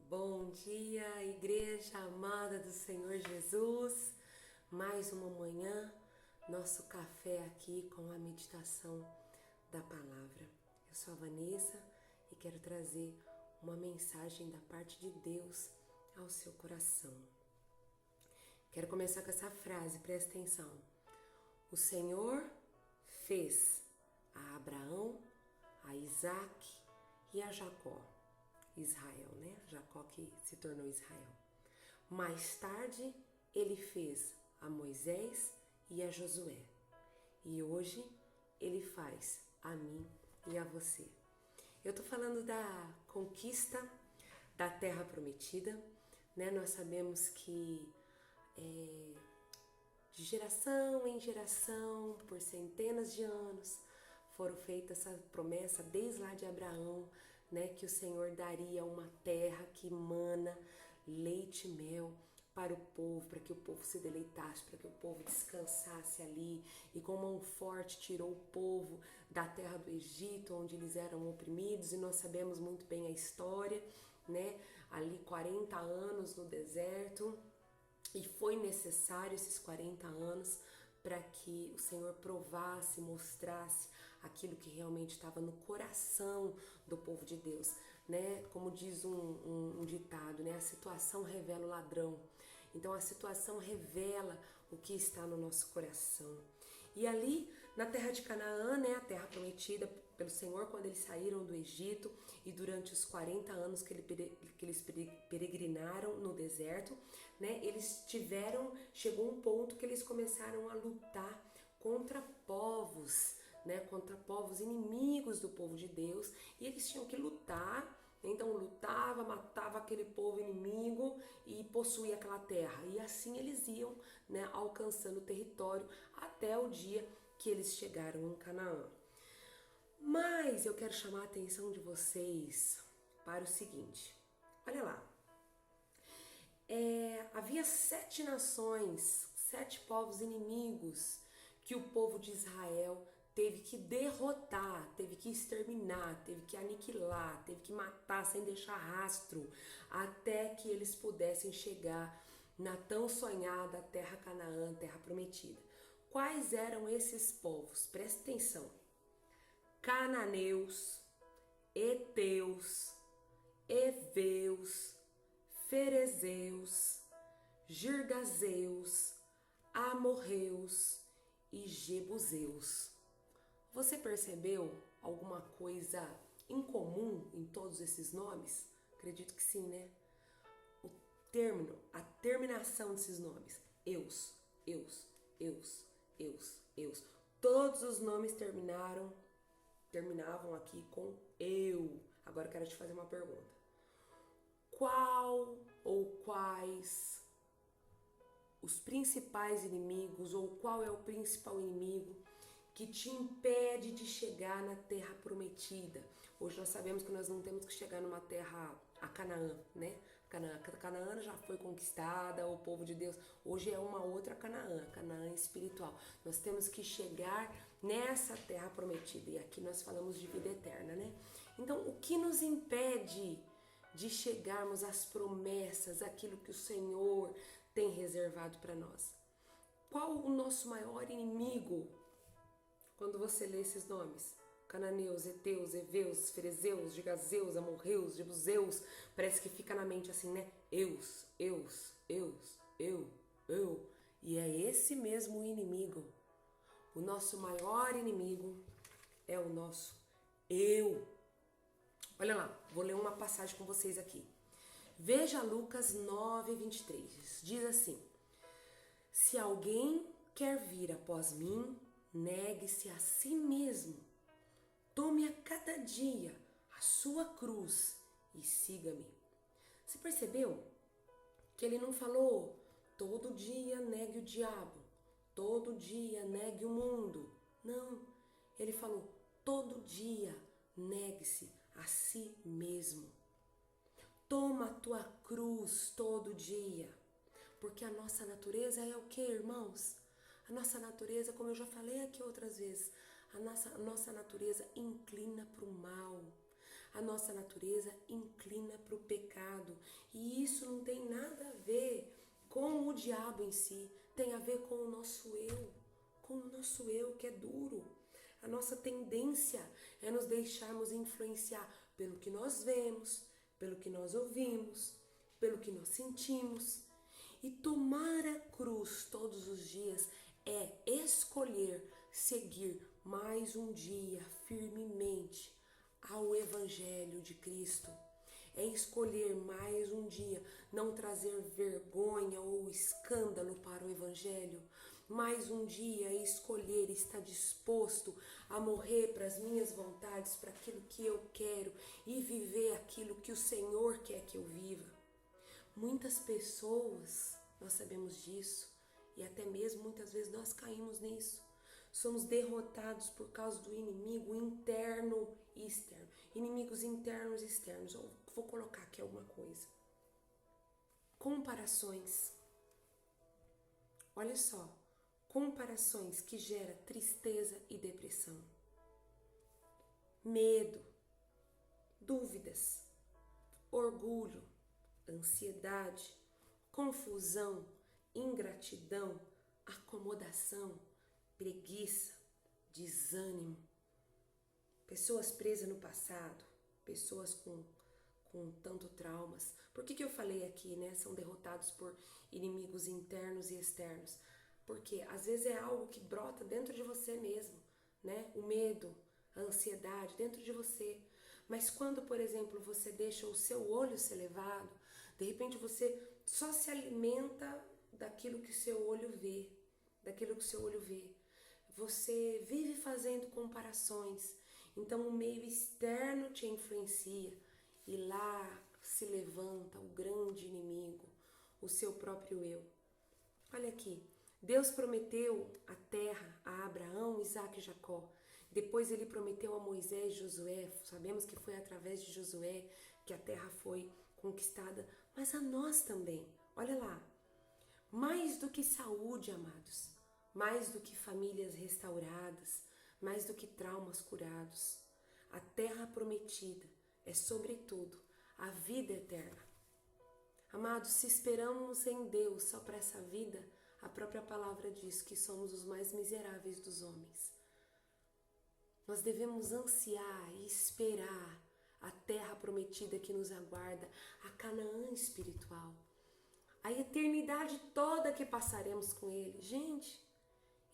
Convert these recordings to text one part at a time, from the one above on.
Bom dia, igreja amada do Senhor Jesus. Mais uma manhã, nosso café aqui com a meditação da palavra. Eu sou a Vanessa e quero trazer uma mensagem da parte de Deus ao seu coração. Quero começar com essa frase, presta atenção. O Senhor fez a Abraão, a Isaac e a Jacó. Israel, né? Jacó que se tornou Israel. Mais tarde, ele fez a Moisés e a Josué. E hoje, ele faz a mim e a você. Eu tô falando da conquista da Terra Prometida, né? Nós sabemos que de geração em geração, por centenas de anos, foram feitas essa promessa desde lá de Abraão, né, que o Senhor daria uma terra que mana leite e mel para o povo, para que o povo se deleitasse, para que o povo descansasse ali, e com mão forte tirou o povo da terra do Egito, onde eles eram oprimidos, e nós sabemos muito bem a história, né, ali 40 anos no deserto, e foi necessário esses 40 anos para que o Senhor provasse, mostrasse aquilo que realmente estava no coração do povo de Deus, né? Como diz um ditado, né? A situação revela o ladrão. Então a situação revela o que está no nosso coração. E ali na terra de Canaã, né, a terra prometida pelo Senhor quando eles saíram do Egito, e durante os 40 anos que eles peregrinaram no deserto, né, chegou um ponto que eles começaram a lutar contra povos, né, contra povos inimigos do povo de Deus, e eles tinham que lutar. Então lutava, matava aquele povo inimigo e possuía aquela terra. E assim eles iam, né, alcançando o território até o dia que eles chegaram em Canaã. Mas eu quero chamar a atenção de vocês para o seguinte. Olha lá. Havia 7 nações, 7 povos inimigos que o povo de Israel teve que derrotar, teve que exterminar, teve que aniquilar, teve que matar sem deixar rastro, até que eles pudessem chegar na tão sonhada terra Canaã, terra prometida. Quais eram esses povos? Presta atenção. Cananeus, Heteus, Eveus, Ferezeus, Girgazeus, Amorreus e Jebuseus. Você percebeu alguma coisa em comum em todos esses nomes? Acredito que sim, né? O término, a terminação desses nomes. Eus, Eus, Eus, Eus, Eus. Todos os nomes terminavam aqui com eu. Agora eu quero te fazer uma pergunta. Qual ou quais os principais inimigos, ou qual é o principal inimigo que te impede de chegar na terra prometida? Hoje nós sabemos que nós não temos que chegar numa terra, a Canaã, né? Canaã já foi conquistada, o povo de Deus. Hoje é uma outra Canaã, Canaã espiritual. Nós temos que chegar nessa terra prometida, e aqui nós falamos de vida eterna, né? Então, o que nos impede de chegarmos às promessas, aquilo que o Senhor tem reservado para nós? Qual o nosso maior inimigo? Quando você lê esses nomes, Cananeus, Heteus, Eveus, Ferezeus, Gigazeus, Amorreus, Jebuseus, parece que fica na mente assim, né? Eus, Eus, Eus, eu. E é esse mesmo inimigo. O nosso maior inimigo é o nosso eu. Olha lá, vou ler uma passagem com vocês aqui. Veja Lucas 9:23. Diz assim: se alguém quer vir após mim, negue-se a si mesmo. Tome a cada dia a sua cruz e siga-me. Você percebeu que ele não falou todo dia negue o diabo, todo dia negue o mundo? Não, ele falou todo dia negue-se a si mesmo. Toma a tua cruz todo dia. Porque a nossa natureza é o que, irmãos? A nossa natureza, como eu já falei aqui outras vezes, a nossa natureza inclina para o mal. a nossa natureza inclina para o pecado. E isso não tem nada a ver com o diabo em si, tem a ver com o nosso eu que é duro. A nossa tendência é nos deixarmos influenciar pelo que nós vemos, pelo que nós ouvimos, pelo que nós sentimos. E tomar a cruz todos os dias é escolher seguir mais um dia firmemente ao Evangelho de Cristo. É escolher mais um dia não trazer vergonha ou escândalo para o Evangelho. Mais um dia é escolher estar disposto a morrer para as minhas vontades, para aquilo que eu quero e viver aquilo que o Senhor quer que eu viva. Muitas pessoas, nós sabemos disso, e até mesmo muitas vezes nós caímos nisso. Somos derrotados por causa do inimigo interno e externo. Inimigos internos e externos. Eu vou colocar aqui alguma coisa. Comparações. Olha só. Comparações que geram tristeza e depressão. Medo. Dúvidas. Orgulho. Ansiedade. Confusão. Ingratidão. Acomodação. Preguiça, desânimo, pessoas presas no passado, pessoas com tanto traumas. Por que eu falei aqui, né? São derrotados por inimigos internos e externos. Porque às vezes é algo que brota dentro de você mesmo, né? O medo, a ansiedade dentro de você. Mas quando, por exemplo, você deixa o seu olho ser levado, de repente você só se alimenta daquilo que o seu olho vê, Você vive fazendo comparações, então o meio externo te influencia e lá se levanta o grande inimigo, o seu próprio eu. Olha aqui, Deus prometeu a terra a Abraão, Isaac e Jacó. Depois ele prometeu a Moisés e Josué, sabemos que foi através de Josué que a terra foi conquistada, mas a nós também. Olha lá, mais do que saúde, amados, mais do que famílias restauradas, mais do que traumas curados. A terra prometida é, sobretudo, a vida eterna. Amados, se esperamos em Deus só para essa vida, a própria palavra diz que somos os mais miseráveis dos homens. Nós devemos ansiar e esperar a terra prometida que nos aguarda, a Canaã espiritual, a eternidade toda que passaremos com Ele. Gente,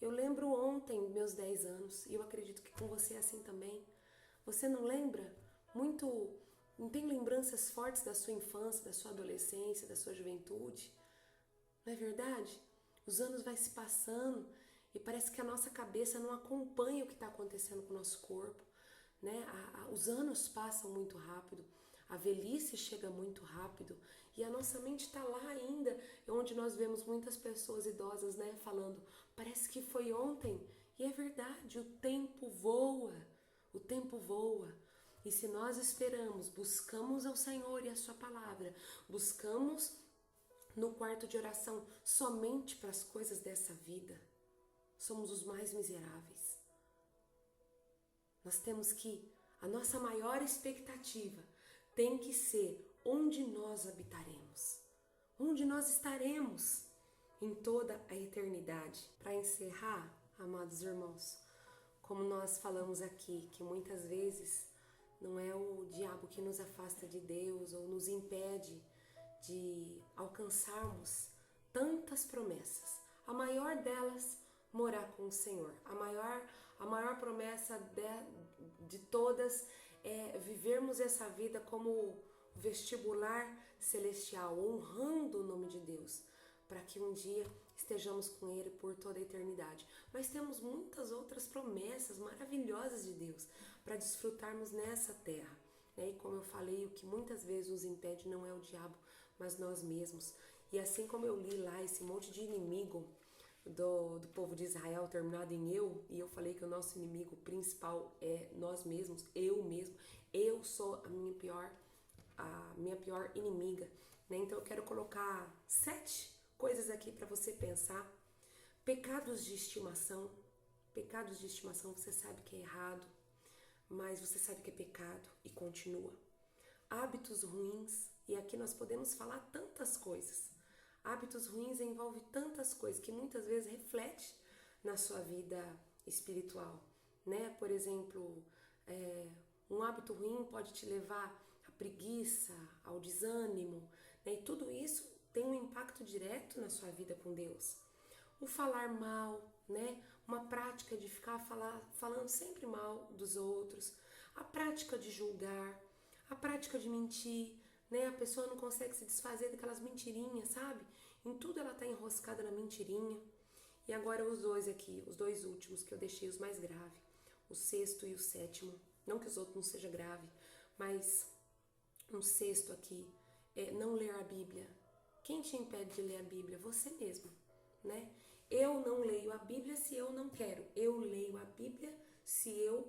eu lembro ontem meus 10 anos, e eu acredito que com você é assim também. Você não lembra muito, não tem lembranças fortes da sua infância, da sua adolescência, da sua juventude? Não é verdade? Os anos vão se passando e parece que a nossa cabeça não acompanha o que está acontecendo com o nosso corpo, né? Os anos passam muito rápido, a velhice chega muito rápido e a nossa mente está lá ainda, onde nós vemos muitas pessoas idosas, né, falando, parece que foi ontem. E é verdade, o tempo voa, o tempo voa. E se nós esperamos, buscamos ao Senhor e a sua palavra, buscamos no quarto de oração somente para as coisas dessa vida, somos os mais miseráveis. Nós temos que, a nossa maior expectativa tem que ser onde nós habitaremos, onde nós estaremos em toda a eternidade. Para encerrar, amados irmãos, como nós falamos aqui, que muitas vezes não é o diabo que nos afasta de Deus ou nos impede de alcançarmos tantas promessas. A maior delas, morar com o Senhor. A maior promessa de todas é vivermos essa vida como vestibular celestial, honrando o nome de Deus, para que um dia estejamos com Ele por toda a eternidade. Mas temos muitas outras promessas maravilhosas de Deus para desfrutarmos nessa terra. E como eu falei, o que muitas vezes nos impede não é o diabo, mas nós mesmos. E assim como eu li lá esse monte de inimigo do povo de Israel terminado em eu, e eu falei que o nosso inimigo principal é nós mesmos, eu mesmo, eu sou a minha pior inimiga, né? Então eu quero colocar 7 coisas aqui para você pensar. Pecados de estimação, você sabe que é errado, mas você sabe que é pecado e continua. Hábitos ruins, e aqui nós podemos falar tantas coisas. Hábitos ruins envolvem tantas coisas que muitas vezes reflete na sua vida espiritual, né? Por exemplo, um hábito ruim pode te levar à preguiça, ao desânimo, né? E tudo isso tem um impacto direto na sua vida com Deus. O falar mal, né? Uma prática de ficar falando sempre mal dos outros, a prática de julgar, a prática de mentir, né? A pessoa não consegue se desfazer daquelas mentirinhas, sabe? Em tudo ela tá enroscada na mentirinha. E agora os dois aqui, os dois últimos que eu deixei os mais graves, o sexto e o sétimo. Não que os outros não sejam graves, mas um sexto aqui é não ler a Bíblia. Quem te impede de ler a Bíblia? Você mesmo, né? Eu não leio a Bíblia se eu não quero. Eu leio a Bíblia se eu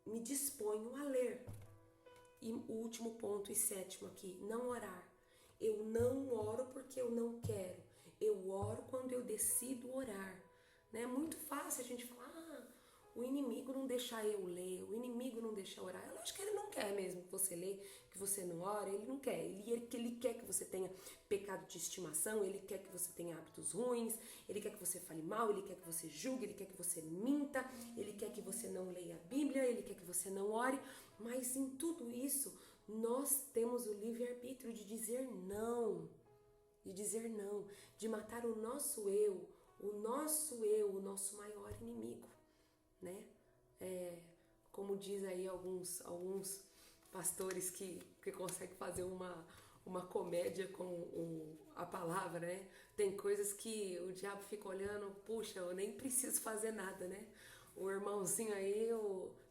me disponho a ler. E o último ponto e sétimo aqui, não orar. Eu não oro porque eu não quero. Eu oro quando eu decido orar. Né? É muito fácil a gente falar, o inimigo não deixa eu ler, o inimigo não deixa eu orar. Eu acho que ele não quer mesmo que você lê, que você não ore, ele não quer. Ele quer que você tenha pecado de estimação, ele quer que você tenha hábitos ruins, ele quer que você fale mal, ele quer que você julgue, ele quer que você minta, ele quer que você não leia a Bíblia, ele quer que você não ore. Mas em tudo isso, nós temos o livre-arbítrio de dizer não. De dizer não, de matar o nosso eu, o nosso maior inimigo, né? Como diz aí alguns pastores que conseguem fazer uma comédia com a palavra, né? Tem coisas que o diabo fica olhando, puxa, eu nem preciso fazer nada, né? O irmãozinho aí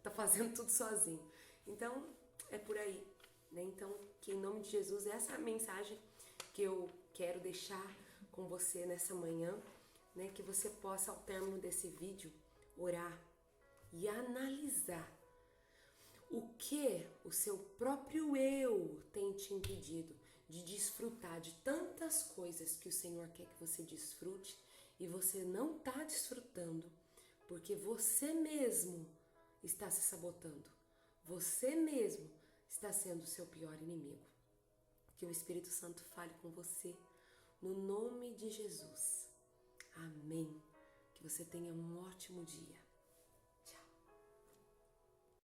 tá fazendo tudo sozinho. Então, é por aí, né? Então, que em nome de Jesus, essa é a mensagem que eu quero deixar com você nessa manhã, né? Que você possa, ao término desse vídeo, orar e analisar o que o seu próprio eu tem te impedido de desfrutar de tantas coisas que o Senhor quer que você desfrute e você não está desfrutando porque você mesmo está se sabotando. Você mesmo está sendo o seu pior inimigo. Que o Espírito Santo fale com você no nome de Jesus. Amém. Que você tenha um ótimo dia.